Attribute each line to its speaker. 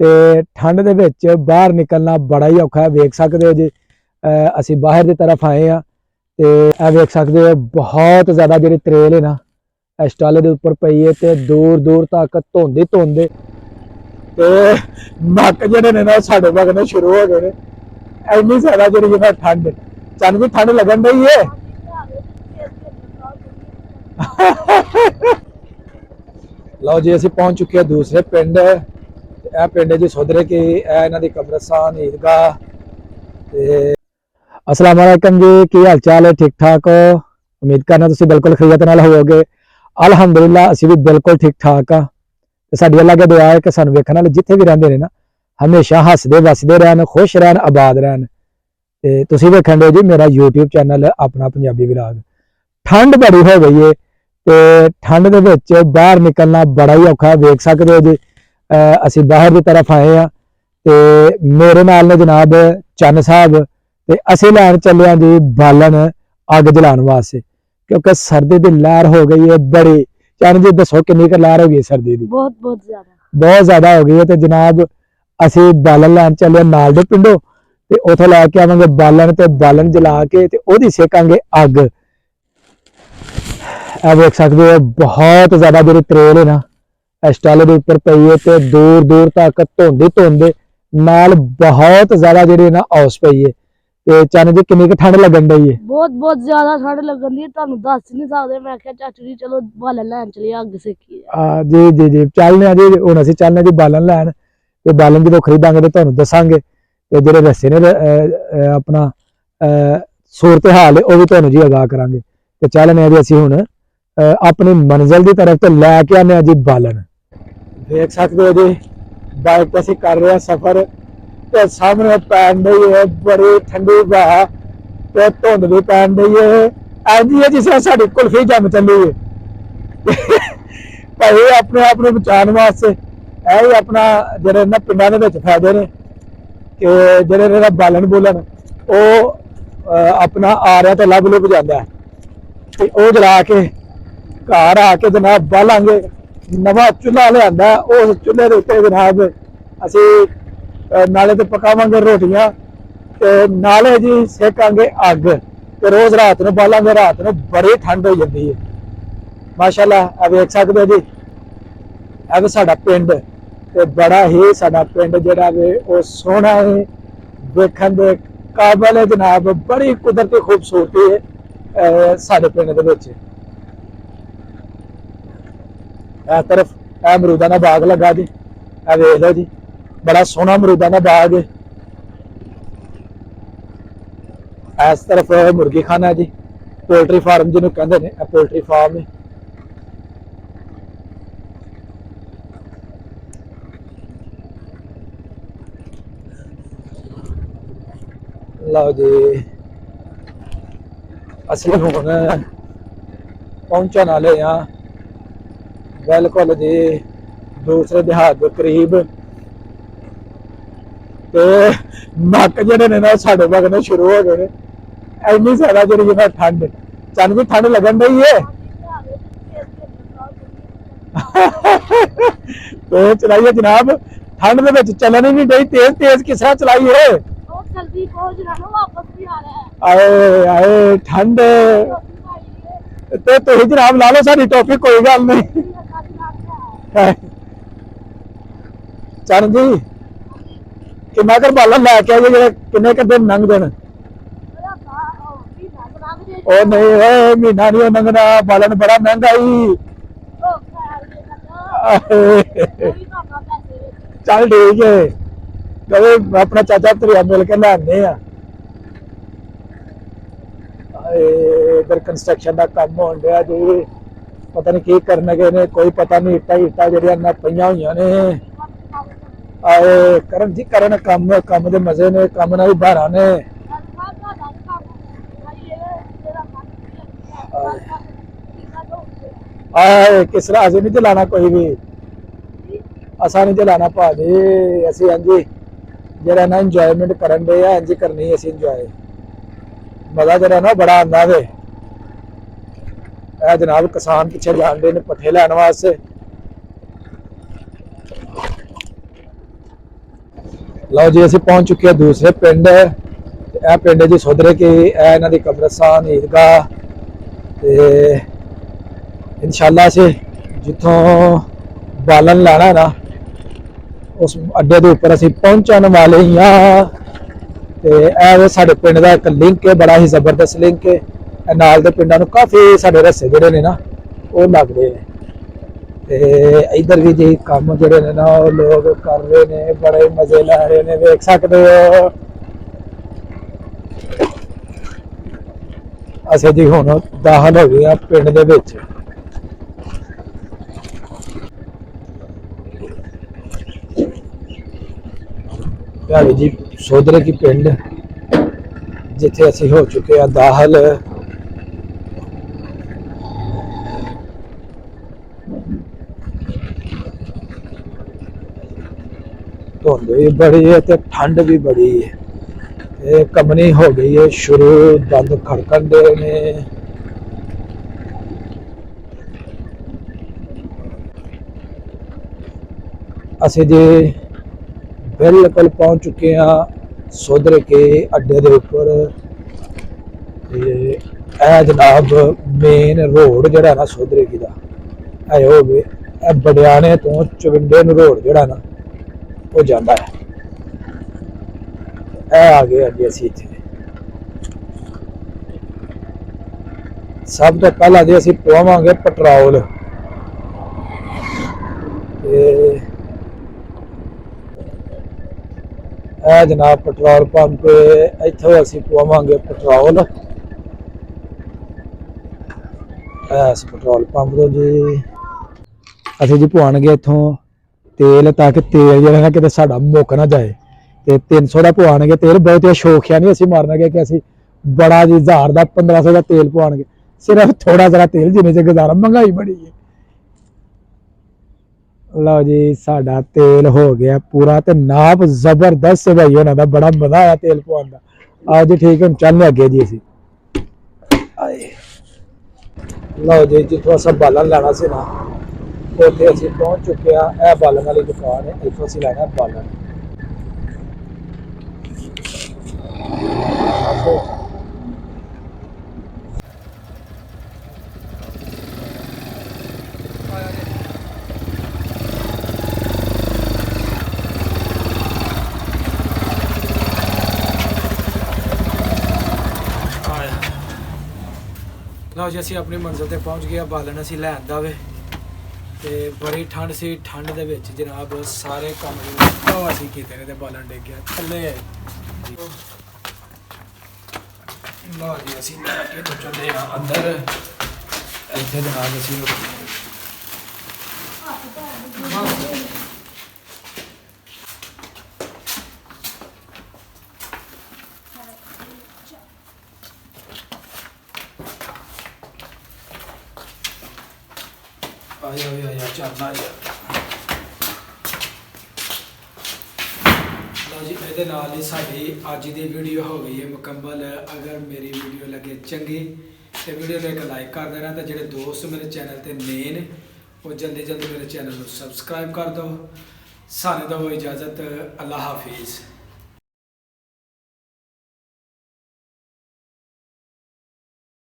Speaker 1: ਤੇ ਠੰਡ ਦੇ ਵਿੱਚ ਬਾਹਰ ਨਿਕਲਣਾ ਬੜਾ ਹੀ ਔਖਾ ਹੈ। ਵੇਖ ਸਕਦੇ ਹੋ ਜੀ ਅਸੀਂ ਬਾਹਰ ਦੀ ਤਰਫ ਆਏ ਆ ਤੇ ਇਹ ਵੇਖ ਸਕਦੇ ਹੋ ਬਹੁਤ ਜ਼ਿਆਦਾ ਜਿਹੜੀ ਤਰੇਲ ਹੈ ਨਾ ਇਸ ਟਾਲੇ ਦੇ ਉੱਪਰ ਪਈ ਹੈ ਤੇ ਦੂਰ ਦੂਰ ਤੱਕ ਧੁੰਦ ਹੀ ਧੁੰਦ ਤੇ ਨੱਕ ਜਿਹੜੇ ਨੇ ਨਾ ਸਾਡੇ ਵਗਣੇ ਸ਼ੁਰੂ ਹੋ ਗਏ ਨੇ। ਇੰਨੀ ਜ਼ਿਆਦਾ ਜਿਹੜੀ ਹੈ ਠੰਡ ਚੰਨ ਵੀ ਠੰਡ ਲੱਗਣ ਡਈ ਹੈ। ਲਓ ਜੀ ਅਸੀਂ पहुंच चुके हैं दूसरे पिंड। ਇਹ ਪਿੰਡ ਜੀ ਸੋਧਰੇ ਕੀ ਇਹ ਇਹਨਾਂ ਦੀ ਕਬਰਸਤਾਨ ਈਦਗਾਹ ਤੇ अस्सलाम वालेकुम जी की हाल चाल है ठीक ठाक हो। उम्मीद करना तुसीं बिल्कुल खैरियत नाल होवोगे। अल्हम्दुलिल्लाह असीं भी बिल्कुल ठीक ठाक हाँ ते साडी अल्लाह अगे दुआ है कि सानूं वेखण वाले जिथे भी रहिंदे ने ना हमेशा हसदे वसदे रहन खुश रहन आबाद रहन। ते तुसीं वेखण दे जी मेरा यूट्यूब चैनल अपना पंजाबी व्लॉग। ठंड बड़ी हो गई है ते ठंड दे विच बाहर निकलना बड़ा ही औखा है। वेख सकदे हो जी असीं बाहर की तरफ आए हाँ ते मेरे नाल ने जनाब चन्न साहब ते असीं लैण चले जी बालन अग जलाण वास्ते क्योंकि सर्दी की लहर हो गई है बड़ी। चन्न जी दसो कितनी क लहर हो गई सर्दी की? बहुत ज्यादा हो गई है। तो जनाब असीं बालन लैण चले नाल दे पिंडों ते उथों लैके आवांगे बालन ते बालन जला के ते ओहदी सेकांगे अग। ਇਹ ਵੇਖ ਸਕਦੇ ਹੋ बहुत ज्यादा ਜਿਹੜੀ ਤਰੇਲ है ना इस टाले के उपर पई है ते दूर दूर तक धुंद ही धुंद नाल बहुत ज्यादा ਜਿਹੜੀ ना औस पई है। ਤੇ ਚੰਨ ਜੀ ਕਿੰਨੀ ਕੁ ਠੰਡ ਲੱਗਣ ਡਈ ਹੈ?
Speaker 2: बहुत ज्यादा ठंड लगन दी ਤੁਹਾਨੂੰ ਦੱਸ ਨਹੀਂ ਸਕਦੇ। ਮੈਂ ਕਿਹਾ ਚਾਚੂ ਜੀ ਚਲੋ ਬਾਲਣ ਲੈਣ ਚਲੀਏ ਅੱਗ ਸੇਕੀਏ।
Speaker 1: ਜੀ ਜੀ ਜੀ ਚੱਲਨੇ ਆ ਜੀ। ਹੁਣ ਅਸੀਂ ਚੱਲਨੇ ਜੀ ਬਾਲਣ ਲੈਣ ਤੇ ਬਾਲਣ ਜਦੋਂ ਖਰੀਦਾਂਗੇ ਤੇ ਤੁਹਾਨੂੰ ਦੱਸਾਂਗੇ ਤੇ ਜਿਹੜੇ ਰਸਤੇ ਨੇ ਆਪਣਾ ਸੂਰਤ ਹਾਲ ਉਹ ਵੀ ਤੁਹਾਨੂੰ ਜੀ ਆਗਾਹ ਕਰਾਂਗੇ। ਤੇ ਚੱਲਨੇ ਆ ਜੀ ਅਸੀਂ ਹੁਣ ਆਪਣੀ ਮੰਜ਼ਿਲ ਦੀ ਤਰਫ ਤੇ ਲੈ ਕੇ ਆਨੇ ਆ ਜੀ ਬਾਲਣ। ਦੇਖ ਸਕਦੇ ਹੋ ਜੀ ਬਾਈਕ ਤੇ ਅਸੀਂ ਕਰ ਰਹੇ ਹਾਂ ਸਫ਼ਰ ਤੇ ਸਾਹਮਣੇ ਪੈਣ ਡਈ ਹੈ ਬੜੀ ਠੰਡੀ ਹਵਾ ਤੇ ਧੁੰਦ ਵੀ ਪੈਣ ਡਈ ਹੈ। ਐਂਜੀ ਹੈ ਜਿਸ ਤਰ੍ਹਾਂ ਸਾਡੀ ਕੁਲਫੀ ਜੰਮ ਚੱਲੀ ਹੈ। ਭਾਈ ਆਪਣੇ ਆਪ ਨੂੰ ਬਚਾਉਣ ਵਾਸਤੇ ਇਹ ਹੀ ਆਪਣਾ ਜਿਹੜੇ ਨਾ ਪਿੰਡਾਂ ਦੇ ਵਿੱਚ ਫਾਇਦੇ ਨੇ ਕਿ ਜਿਹੜੇ ਇਹਦਾ ਬਾਲਣ ਬੋਲਣ ਉਹ ਆਪਣਾ ਆ ਰਿਹਾ ਤੇ ਲੱਭ ਲੁੱਭ ਜਾਂਦਾ ਹੈ ਤੇ ਉਹ ਜਲਾ ਕੇ ਘਰ ਆ ਕੇ ਜਨਾਬ ਬਾਲਾਂਗੇ। ਨਵਾਂ ਚੁੱਲ੍ਹਾ ਲਿਆਂਦਾ ਉਸ ਚੁੱਲ੍ਹੇ ਦੇ ਉੱਤੇ ਜਨਾਬ ਅਸੀਂ नाले तो पकावांगे रोटियां ते नाले जी सेकांगे अग ते रोज रात नूं बालांगे। रात नूं बड़ी ठंड हो जाती है माशाअल्लाह। वेख सकते हो जी अब साडा पिंड ते बड़ा ही साडा पिंड जिहड़ा वे वो सोहना है वेखण दे काबिल है जनाब। बड़ी कुदरती खूबसूरती है साडे पिंड दे विच। इस तरफ अमरूदां दा बाग लगा जी वेख लो जी बड़ा सोहना अमरूदां दा बाग है। इस तरफ मुर्गी खाना है जी पोल्ट्री फार्म जिन्हों कहते हैं पोल्ट्री फार्म है। लो जी असीं हुण पहुंचण वाले हाँ बिल्कुल जी दूसरे देहात के करीब ते नक ਜਿਹੜੇ ਨੇ ਨਾ ਸਾਡੇ ਵਗਣੇ ਸ਼ੁਰੂ ਹੋ ਗਏ ਨੇ। ਇੰਨੀ ਜ਼ਿਆਦਾ ਜਿਹੜੀ ਹੈ ਠੰਡ ਚੰਨ ਵੀ ਠੰਡ ਲੱਗਣ ਡਈ ਹੈ। ਤੇ ਚਲਾਈਏ ਜਨਾਬ ਠੰਡ ਦੇ ਵਿੱਚ ਚੱਲਣ ਹੀ ਨਹੀਂ ਡਈ ਤੇਜ਼ ਤੇਜ਼ ਕਿਸ ਤਰ੍ਹਾਂ ਚਲਾਈਏ?
Speaker 2: जल्दी पहुंच रहा है वापस भी आ रहा है।
Speaker 1: आए आए ठंड ते तुसीं जनाब ला लो साडी टोपी कोई गल नहीं। चरण जी किन्ना कर बालन लैके आइए जेह्ड़े किन्ने क दिन लंघ देन? ओ नहीं महीना नहीं लंघना बालन बड़ा महंगा ही। चल ठीक है कभी अपना चाचा धरिया मिल के लैने इधर कंस्ट्रक्शन का काम होन दिया जी। पता नहीं की करने गए ने कोई पता नहीं। इट्टा इट्टा जड़ियां पईयां होईयां ने आए करन जी करन काम काम दे मजे ने काम नाल बाहर ने। आए किस तरह असें नहीं चलाना कोई भी असा नहीं चलाना भाजी। असी इंज जरा ना इंजॉयमेंट करन दे इंज करनी असी इंजॉय मजा जरा ना बड़ा आंदा वे। जनाब किसान पिछे जान दे ने पट्ठे लैन वास्ते ਲਓ ਜੀ ਅਸੀਂ ਪਹੁੰਚ ਚੁੱਕੇ ਹਾਂ ਦੂਸਰੇ ਪਿੰਡ ਤੇ ਇਹ ਪਿੰਡ ਜੀ ਸੁਧਰੇ ਕੀ ਇਹ ਇਹਨਾਂ ਦੀ ਕਬਰਸਤਾਨ ਈਦਗਾਹ ਤੇ ਇਨਸ਼ਾਅੱਲਾ ਅਸੀਂ ਜਿੱਥੋਂ ਬਾਲਣ ਲੈਣਾ ਨਾ ਉਸ ਅੱਡੇ ਦੇ ਉੱਪਰ ਅਸੀਂ ਪਹੁੰਚਣ ਵਾਲੇ ਹਾਂ ਤੇ ਇਹ ਸਾਡੇ ਪਿੰਡ ਦਾ ਇੱਕ ਲਿੰਕ ਹੈ, ਬੜਾ ਹੀ ਜ਼ਬਰਦਸਤ ਲਿੰਕ ਹੈ। ਇਹ ਨਾਲ ਦੇ ਪਿੰਡਾਂ ਨੂੰ ਕਾਫੀ ਸਾਡੇ ਰਸਤੇ ਜਿਹੜੇ ਨੇ ਨਾ ਉਹ ਲੱਗਦੇ ਨੇ ਤੇ ਇਧਰ ਵੀ ਜੀ ਕੰਮ ਜਿਹੜੇ ਨੇ ਨਾ ਉਹ ਲੋਕ ਕਰ ਰਹੇ ਨੇ, ਬੜੇ ਮਜ਼ੇ ਲੈ ਰਹੇ ਨੇ, ਵੇਖ ਸਕਦੇ ਹੋ। ਅਸੀਂ ਜੀ ਹੁਣ ਦਾਖਲ ਹੋ ਗਏ ਆ ਪਿੰਡ ਦੇ ਵਿੱਚ। ਇਹ ਜੀ ਸੋਧਰੇ ਕੀ ਪਿੰਡ ਜਿੱਥੇ ਅਸੀਂ ਹੋ ਚੁੱਕੇ ਆ ਦਾਖਲ। ਧੁੰਦ ਵੀ ਬੜੀ ਹੈ ਤੇ ਠੰਡ ਵੀ ਬੜੀ ਹੈ। ਇਹ ਕੰਬਣੀ ਹੋ ਗਈ ਹੈ ਸ਼ੁਰੂ, ਦੰਦ ਖੜਕਣ ਦੇ ਨੇ। ਅਸੀਂ ਜੀ ਬਿਲਕੁਲ ਪਹੁੰਚ ਚੁੱਕੇ ਹਾਂ ਸੋਧਰੇ ਕੇ ਅੱਡੇ ਦੇ ਉੱਪਰ ਤੇ ਇਹ ਜਨਾਬ ਮੇਨ ਰੋਡ ਜਿਹੜਾ ਨਾ ਸੋਧਰੇ ਕੀ ਦਾ ਇਹ ਹੋਵੇ, ਇਹ ਬੜਿਆਣੇ ਤੋਂ ਚਵਿੰਡੇ ਨੂੰ ਰੋਡ ਜਿਹੜਾ ਨਾ ਉਹ ਜਾਂਦਾ ਹੈ। ਇਹ ਆ ਗਏ ਅੱਗੇ ਅਸੀਂ ਇੱਥੇ। ਸਭ ਤੋਂ ਪਹਿਲਾਂ ਜੀ ਅਸੀਂ ਪਵਾਵਾਂਗੇ ਪੈਟਰੋਲ ਤੇ ਇਹ ਜਨਾਬ ਪੈਟਰੋਲ ਪੰਪ, ਇੱਥੋਂ ਅਸੀਂ ਪਵਾਵਾਂਗੇ ਪੈਟਰੋਲ ਇਸ ਪੈਟਰੋਲ ਪੰਪ ਤੋਂ ਜੀ। ਅਸੀਂ ਜੀ ਪਵਾਉਣਗੇ ਇੱਥੋਂ ਤੇਲ ਤਾਂ ਕਿ ਤੇਲ ਜਿਹੜਾ ਨਾ ਕਿਤੇ ਸਾਡਾ ਮੁੱਕ ਨਾ ਜਾਏ ਤੇ 300 ਦਾ ਪਵਾਉਣਗੇ ਤੇਲ। ਬਹੁਤ ਸ਼ੌਕੀਆ ਨਹੀਂ ਅਸੀਂ ਮਾਰਨਾਗੇ ਕਿ ਅਸੀਂ ਬੜਾ ਜੀ 1000 ਦਾ 1500 ਦਾ ਤੇਲ ਪਵਾਉਣਗੇ, ਸਿਰਫ ਥੋੜਾ ਜਿਹਾ ਤੇਲ ਜਿੰਨੇ ਚ ਗੁਜ਼ਾਰਾ, ਮਹਿੰਗਾਈ ਬੜੀ ਹੈ। ਲਓ ਜੀ ਸਾਡਾ ਤੇਲ ਹੋ ਗਿਆ ਪੂਰਾ ਤੇ ਨਾਪ ਜ਼ਬਰਦਸਤ ਹੈ ਭਾਈ ਉਹਨਾਂ ਦਾ, ਬੜਾ ਮਜ਼ਾ ਆਇਆ ਤੇਲ ਪਵਾਉਣ ਦਾ। ਆਓ ਜੀ ਠੀਕ ਹੈ, ਹੁਣ ਚੱਲਦੇ ਅੱਗੇ ਜੀ ਅਸੀਂ। ਲਓ ਜੀ ਜਿੱਥੋਂ ਅਸੀਂ ਬਾਲਣ ਲੈਣਾ ਸੀ ਨਾ ਉੱਥੇ ਅਸੀਂ ਪਹੁੰਚ ਚੁੱਕੇ ਆ। ਇਹ ਬਾਲਣ ਵਾਲੀ ਦੁਕਾਨ ਹੈ, ਇੱਥੋਂ ਅਸੀਂ ਲੈਣਾ ਬਾਲਣ। ਲਓ ਜੀ ਅਸੀਂ ਆਪਣੀ ਮੰਜ਼ਿਲ ਤੇ ਪਹੁੰਚ ਗਏ ਆ। ਬਾਲਣ ਅਸੀਂ ਲੈ ਆਂਦਾ ਵੇ ਤੇ ਬੜੀ ਠੰਡ ਸੀ। ਠੰਡ ਦੇ ਵਿੱਚ ਜਨਾਬ ਸਾਰੇ ਕੰਮ ਉਹ ਅਸੀਂ ਕੀਤੇ ਨੇ ਤੇ ਬਾਲਣ ਡਿੱਗ ਗਿਆ ਥੱਲੇ। ਲਓ ਜੀ ਅਸੀਂ ਲੈ ਕੇ ਤੋਂ ਚੱਲੇ ਆ ਅੰਦਰ। ਇੱਥੇ ਜਨਾਬ ਅਸੀਂ ਆਇਆ ਚੱਲਣਾ ਯਾਰ। ਲਓ ਜੀ ਇਹਦੇ ਨਾਲ ਹੀ ਸਾਡੀ ਅੱਜ ਦੀ ਵੀਡੀਓ ਹੋ ਗਈ ਹੈ ਮੁਕੰਮਲ। ਅਗਰ ਮੇਰੀ ਵੀਡੀਓ ਲੱਗੇ ਚੰਗੀ ਤੇ ਵੀਡੀਓ ਨੂੰ ਇੱਕ ਲਾਈਕ ਕਰ ਦੇਣਾ ਤੇ ਜਿਹੜੇ ਦੋਸਤ ਮੇਰੇ ਚੈਨਲ ਤੇ ਨਏ ਨੇ ਉਹ ਜਲਦੀ ਮੇਰੇ ਚੈਨਲ ਨੂੰ ਸਬਸਕ੍ਰਾਈਬ ਕਰ ਦਿਓ। ਸਾਨੂੰ ਦਿਓ ਇਜਾਜ਼ਤ। ਅੱਲਾ ਹਾਫਿਜ਼।